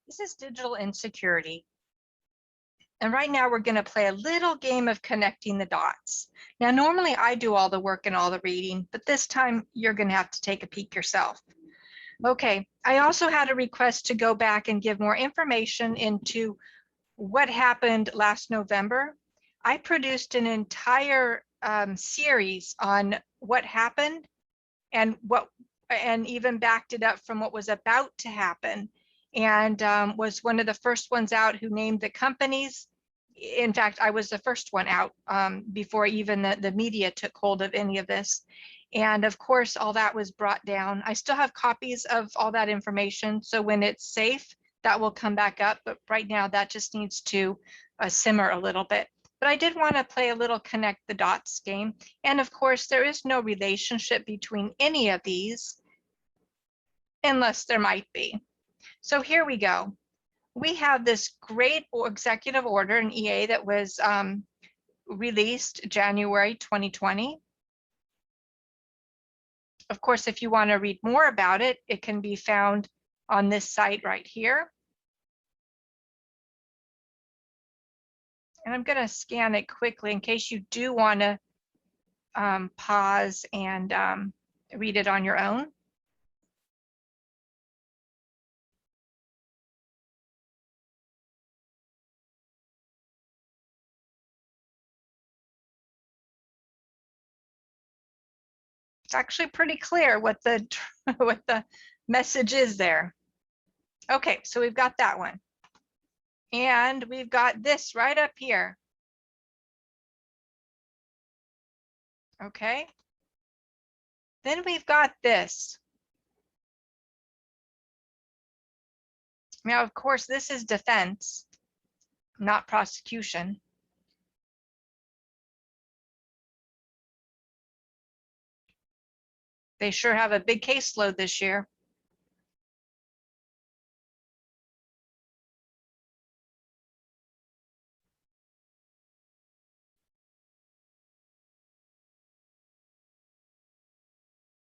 This is digital insecurity. And right now we're going to play a little game of connecting the dots. Now, normally I do all the work and all the reading, but this time you're going to have to take a peek yourself. Okay, I also had a request to go back and give more information into what happened last November. I produced an entire series on what happened and even backed it up from what was about to happen, and was one of the first ones out who named the companies. In fact, I was the first one out before even the media took hold of any of this. And of course, all that was brought down. I still have copies of all that information, so when it's safe, that will come back up. But right now, that just needs to simmer a little bit. But I did want to play a little connect the dots game. And of course, there is no relationship between any of these, unless there might be. So here we go. We have this great executive order in EA that was released January 2020. Of course, if you want to read more about it, it can be found on this site right here. And I'm going to scan it quickly in case you do want to pause and read it on your own. It's actually pretty clear what the what the message is there. Okay, so we've got that one. And we've got this right up here. Okay. Then we've got this. Now, of course, this is defense, not prosecution. They sure have a big caseload this year.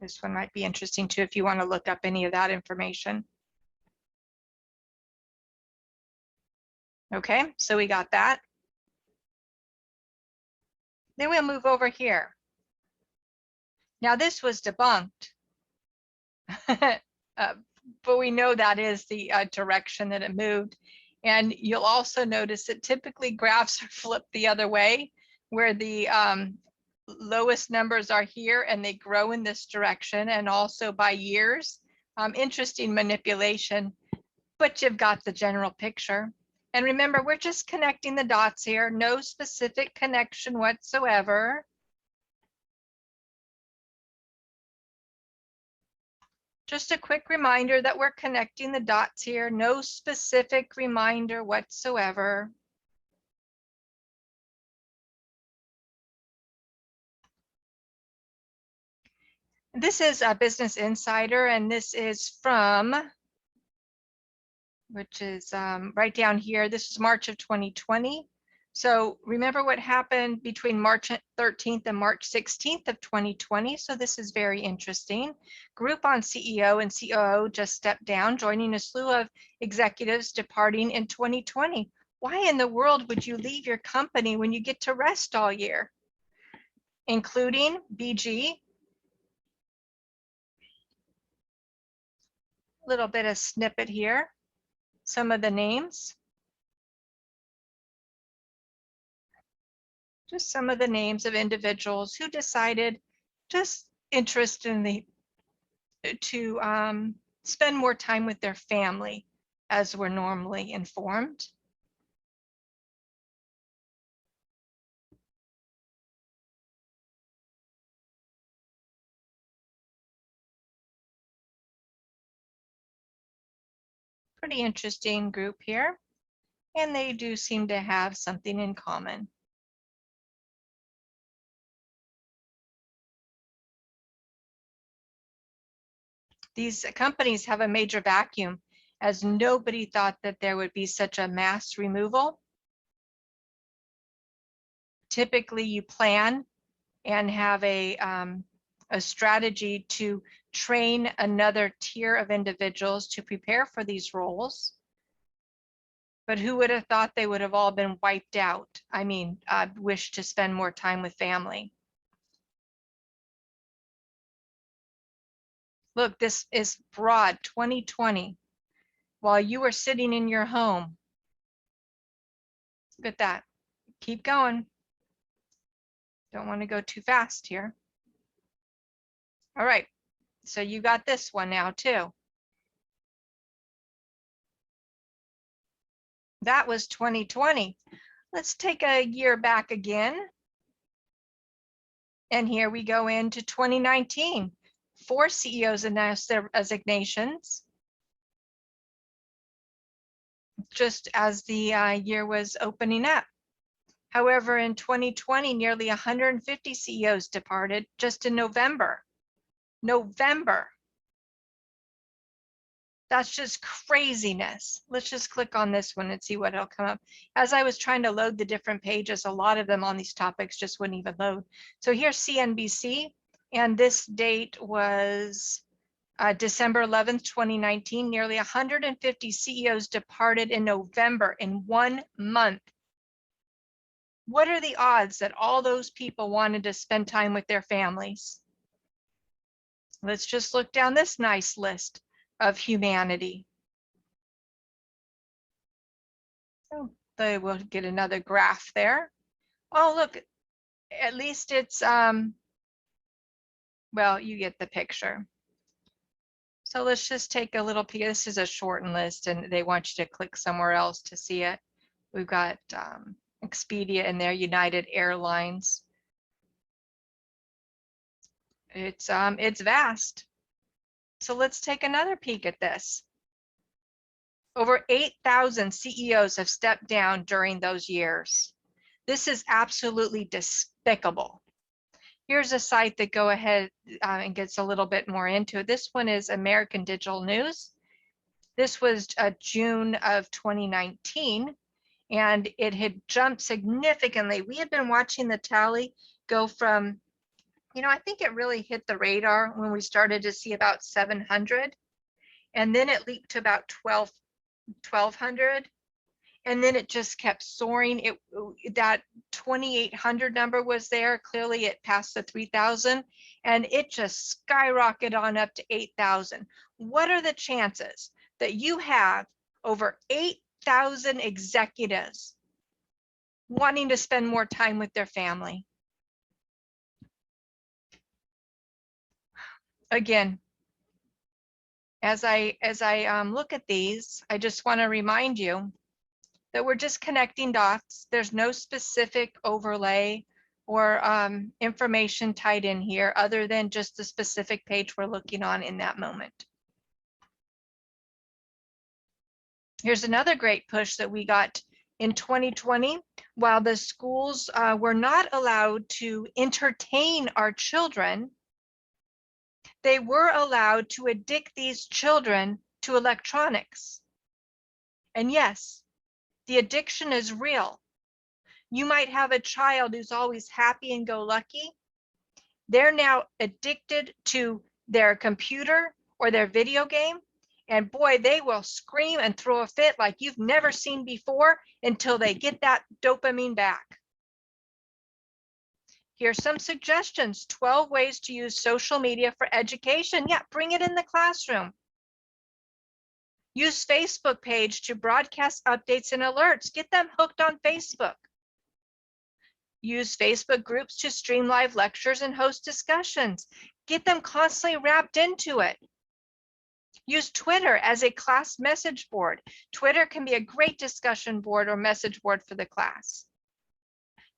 This one might be interesting too if you want to look up any of that information. Okay, so we got that. Then we'll move over here. Now this was debunked, but we know that is the direction that it moved. And you'll also notice that typically graphs are flipped the other way, where the lowest numbers are here and they grow in this direction, and also by years. Interesting manipulation, but you've got the general picture. And remember, we're just connecting the dots here, no specific connection whatsoever. Just a quick reminder that we're connecting the dots here, no specific reminder whatsoever. This is a Business Insider, and this is from, which is right down here. This is March of 2020. So remember what happened between March 13th and March 16th of 2020. So this is very interesting. Groupon CEO and COO just stepped down, joining a slew of executives departing in 2020. Why in the world would you leave your company when you get to rest all year? Including BG. A little bit of snippet here. Some of the names. Just some of the names of individuals who decided just interest in to spend more time with their family as we're normally informed. Pretty interesting group here, and they do seem to have something in common. These companies have a major vacuum, as nobody thought that there would be such a mass removal. Typically, you plan and have a strategy to train another tier of individuals to prepare for these roles. But who would have thought they would have all been wiped out? I mean, wish to spend more time with family. Look, this is broad 2020 while you were sitting in your home. Look at that. Keep going. Don't want to go too fast here. All right. So you got this one now too. That was 2020. Let's take a year back again. And here we go into 2019. 4 CEOs announced their resignations just as the year was opening up. However, in 2020, nearly 150 CEOs departed just in November. That's just craziness. Let's just click on this one and see what will come up. As I was trying to load the different pages, a lot of them on these topics just wouldn't even load. So here's CNBC, and this date was December 11th, 2019. Nearly 150 CEOs departed in November in 1 month. What are the odds that all those people wanted to spend time with their families? Let's just look down this nice list of humanity. So they will get another graph there. Oh, look, at least it's, well, you get the picture. So let's just take a little peek. This is a shortened list and they want you to click somewhere else to see it. We've got Expedia in there, United Airlines. It's vast. So let's take another peek at this. Over 8,000 CEOs have stepped down during those years. This is absolutely despicable. Here's a site that go ahead and gets a little bit more into it. This one is American Digital News. This was June of 2019, and it had jumped significantly. We had been watching the tally go from, you know, I think it really hit the radar when we started to see about 700, and then it leaped to about 1,200, and then it just kept soaring. That 2,800 number was there. Clearly, it passed the 3,000, and it just skyrocketed on up to 8,000. What are the chances that you have over 8,000 executives wanting to spend more time with their family? Again, as I look at these, I just want to remind you that we're just connecting dots. There's no specific overlay or information tied in here other than just the specific page we're looking on in that moment. Here's another great push that we got in 2020. While the schools were not allowed to entertain our children, they were allowed to addict these children to electronics. And yes, the addiction is real. You might have a child who's always happy and go lucky. They're now addicted to their computer or their video game. And boy, they will scream and throw a fit like you've never seen before until they get that dopamine back. Here's some suggestions. 12 ways to use social media for education. Yeah, bring it in the classroom. Use Facebook page to broadcast updates and alerts. Get them hooked on Facebook. Use Facebook groups to stream live lectures and host discussions. Get them constantly wrapped into it. Use Twitter as a class message board. Twitter can be a great discussion board or message board for the class.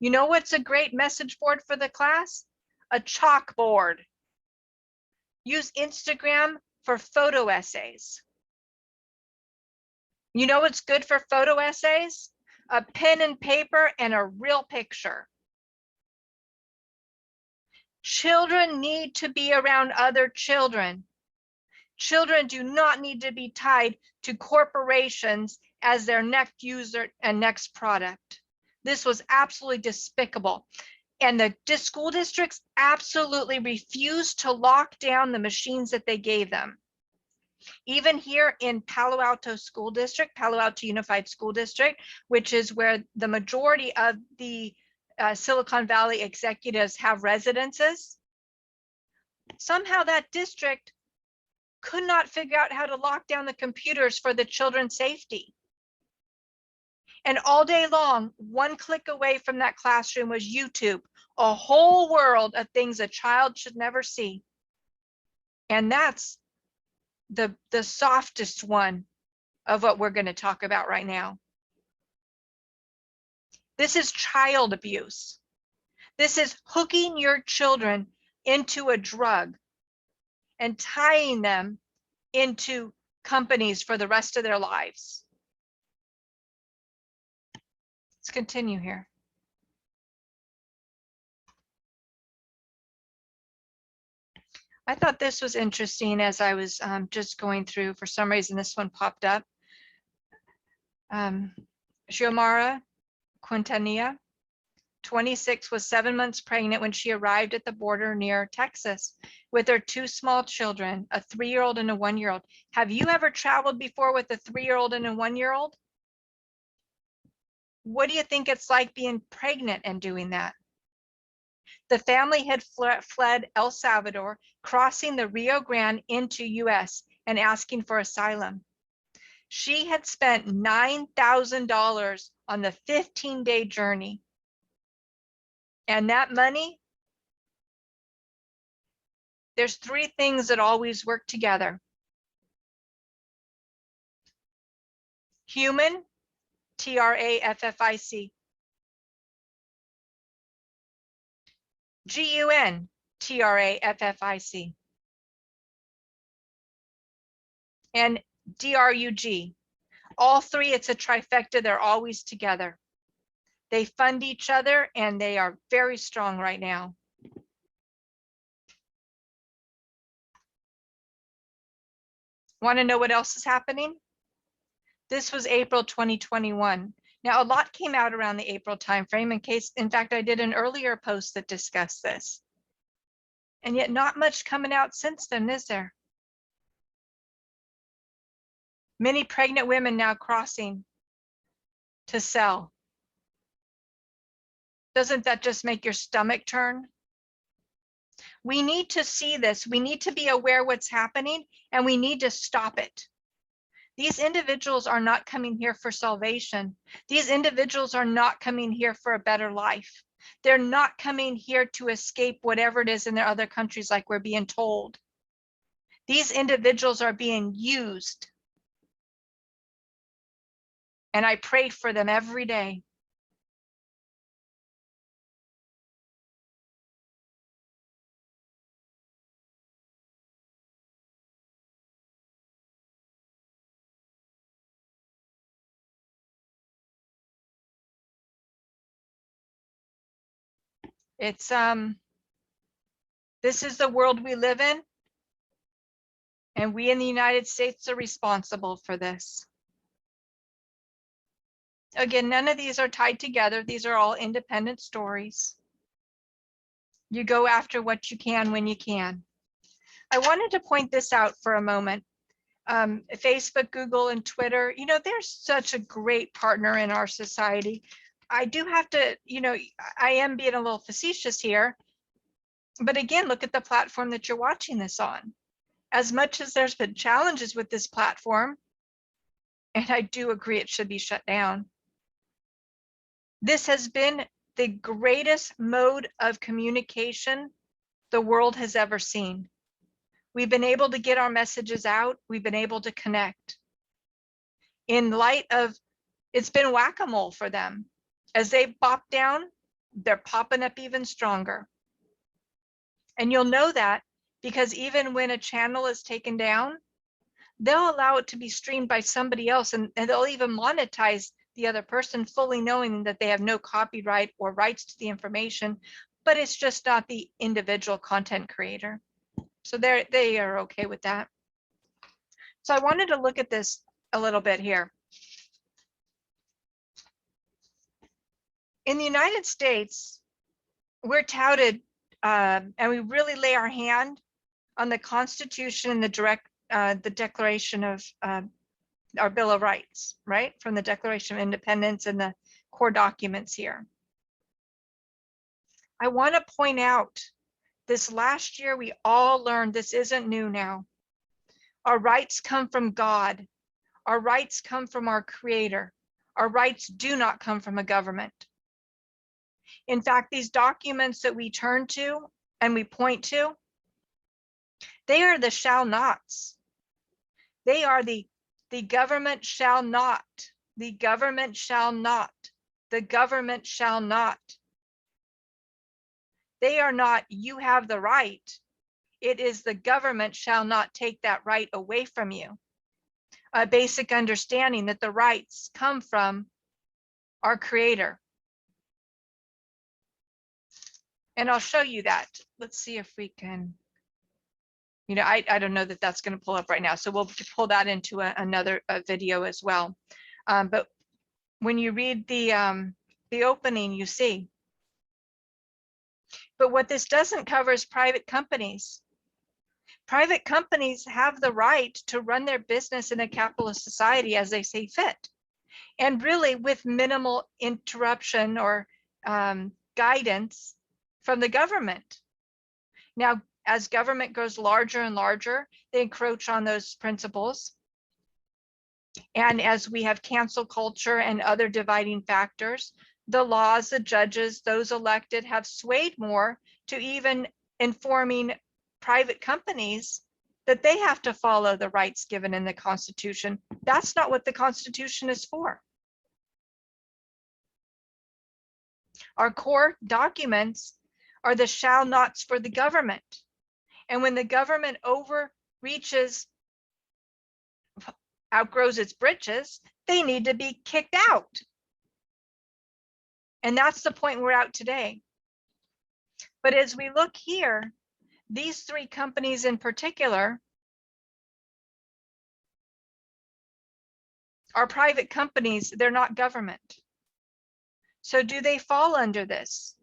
You know what's a great message board for the class? A chalkboard. Use Instagram for photo essays. You know what's good for photo essays? A pen and paper and a real picture. Children need to be around other children. Children do not need to be tied to corporations as their next user and next product. This was absolutely despicable. And the school districts absolutely refused to lock down the machines that they gave them. Even here in Palo Alto School District, Palo Alto Unified School District, which is where the majority of the Silicon Valley executives have residences, somehow that district could not figure out how to lock down the computers for the children's safety. And all day long, one click away from that classroom was YouTube, a whole world of things a child should never see. And that's the softest one of what we're going to talk about right now. This is child abuse. This is hooking your children into a drug and tying them into companies for the rest of their lives. Let's continue here. I thought this was interesting as I was just going through. For some reason, this one popped up. Xiomara Quintanilla, 26, was 7 months pregnant when she arrived at the border near Texas with her 2 small children, a 3-year-old and a 1-year-old. Have you ever traveled before with a 3-year-old and a 1-year-old? What do you think it's like being pregnant and doing that? The family had fled El Salvador, crossing the Rio Grande into US and asking for asylum. She had spent $9,000 on the 15-day journey. And that money, there's 3 things that always work together. Human, TRAFFIC. GUN, TRAFFIC. And DRUG. All 3, it's a trifecta, they're always together. They fund each other and they are very strong right now. Want to know what else is happening? This was April 2021. Now, a lot came out around the April timeframe. In fact, I did an earlier post that discussed this. And yet not much coming out since then, is there? Many pregnant women now crossing to sell. Doesn't that just make your stomach turn? We need to see this. We need to be aware what's happening, and we need to stop it. These individuals are not coming here for salvation. These individuals are not coming here for a better life. They're not coming here to escape whatever it is in their other countries like we're being told. These individuals are being used. And I pray for them every day. It's this is the world we live in, and we in the United States are responsible for this. Again, none of these are tied together. These are all independent stories. You go after what you can when you can. I wanted to point this out for a moment. Facebook, Google, and Twitter, you know, they're such a great partner in our society. I do have to, you know, I am being a little facetious here, but again, look at the platform that you're watching this on. As much as there's been challenges with this platform, and I do agree it should be shut down, this has been the greatest mode of communication the world has ever seen. We've been able to get our messages out. We've been able to connect. In light of, it's been whack-a-mole for them. As they pop down, they're popping up even stronger. And you'll know that because even when a channel is taken down, they'll allow it to be streamed by somebody else, and they'll even monetize the other person, fully knowing that they have no copyright or rights to the information, but it's just not the individual content creator. So they are okay with that. So I wanted to look at this a little bit here. In the United States, we're touted and we really lay our hand on the Constitution and the direct the Declaration of our Bill of Rights, right? From the Declaration of Independence and the core documents here. I want to point out this last year, we all learned this isn't new now. Our rights come from God. Our rights come from our Creator. Our rights do not come from a government. In fact, these documents that we turn to and we point to, they are the shall nots. They are the government shall not, the government shall not, the government shall not. They are not, you have the right. It is the government shall not take that right away from you. A basic understanding that the rights come from our Creator. And I'll show you that. Let's see if we can, you know, I don't know that that's going to pull up right now. So we'll pull that into another video as well. But when you read the opening, you see. But what this doesn't cover is private companies. Private companies have the right to run their business in a capitalist society as they see fit, and really with minimal interruption or guidance from the government. Now, as government grows larger and larger, they encroach on those principles. And as we have cancel culture and other dividing factors, the laws, the judges, those elected have swayed more to even informing private companies that they have to follow the rights given in the Constitution. That's not what the Constitution is for. Our core documents are the shall nots for the government. And when the government overreaches, outgrows its britches, they need to be kicked out. And that's the point we're at today. But as we look here, these three companies in particular are private companies, they're not government. So do they fall under this?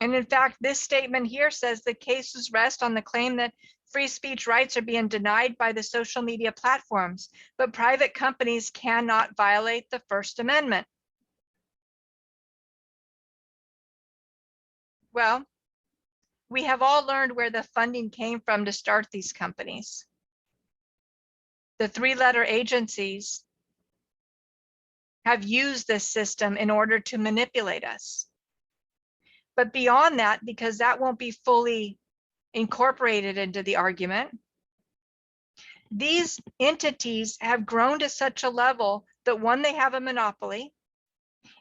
And in fact, this statement here says the cases rest on the claim that free speech rights are being denied by the social media platforms, but private companies cannot violate the First Amendment. Well, we have all learned where the funding came from to start these companies. The three-letter agencies have used this system in order to manipulate us. But beyond that, because that won't be fully incorporated into the argument, these entities have grown to such a level that, one, they have a monopoly,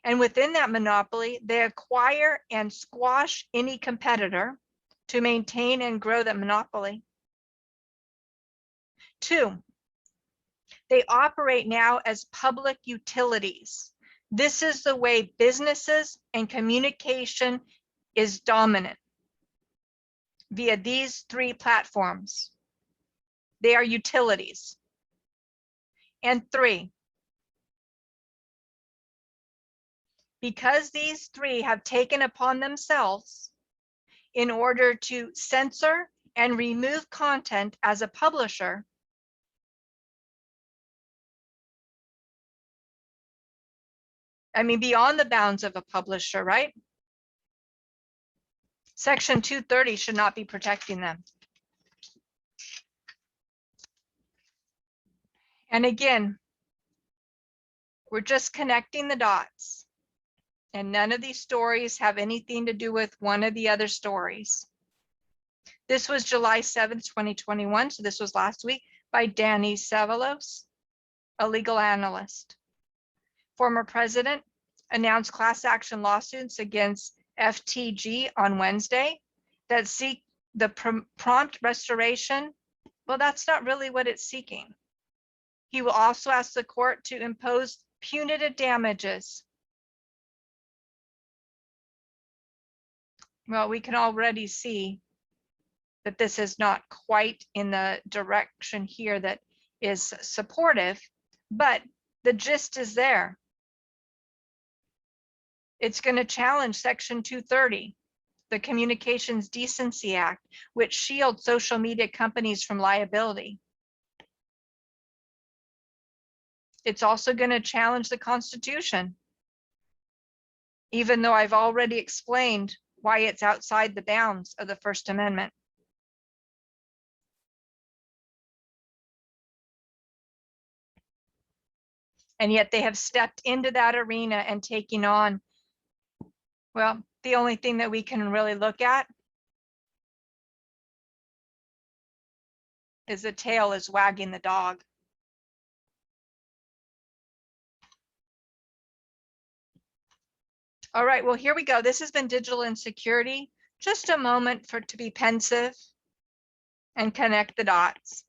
and within that monopoly, they acquire and squash any competitor to maintain and grow that monopoly. Two, they operate now as public utilities. This is the way businesses and communication is dominant via these three platforms. They are utilities. And three, because these three have taken upon themselves in order to censor and remove content as a publisher, I mean, beyond the bounds of a publisher, right? Section 230 should not be protecting them. And again, we're just connecting the dots. And none of these stories have anything to do with one of the other stories. This was July 7th, 2021. So this was last week by Danny Cevallos, a legal analyst. Former president announced class action lawsuits against FTG on Wednesday that seek the prompt restoration. Well, that's not really what it's seeking. He will also ask the court to impose punitive damages. Well, we can already see that this is not quite in the direction here that is supportive, but the gist is there. It's going to challenge Section 230. the Communications Decency Act, which shields social media companies from liability. It's also going to challenge the Constitution, even though I've already explained why it's outside the bounds of the First Amendment. And yet they have stepped into that arena and taking on, well, the only thing that we can really look at is the tail is wagging the dog. All right, well, here we go. This has been Digital Insecurity. Just a moment to be pensive and connect the dots.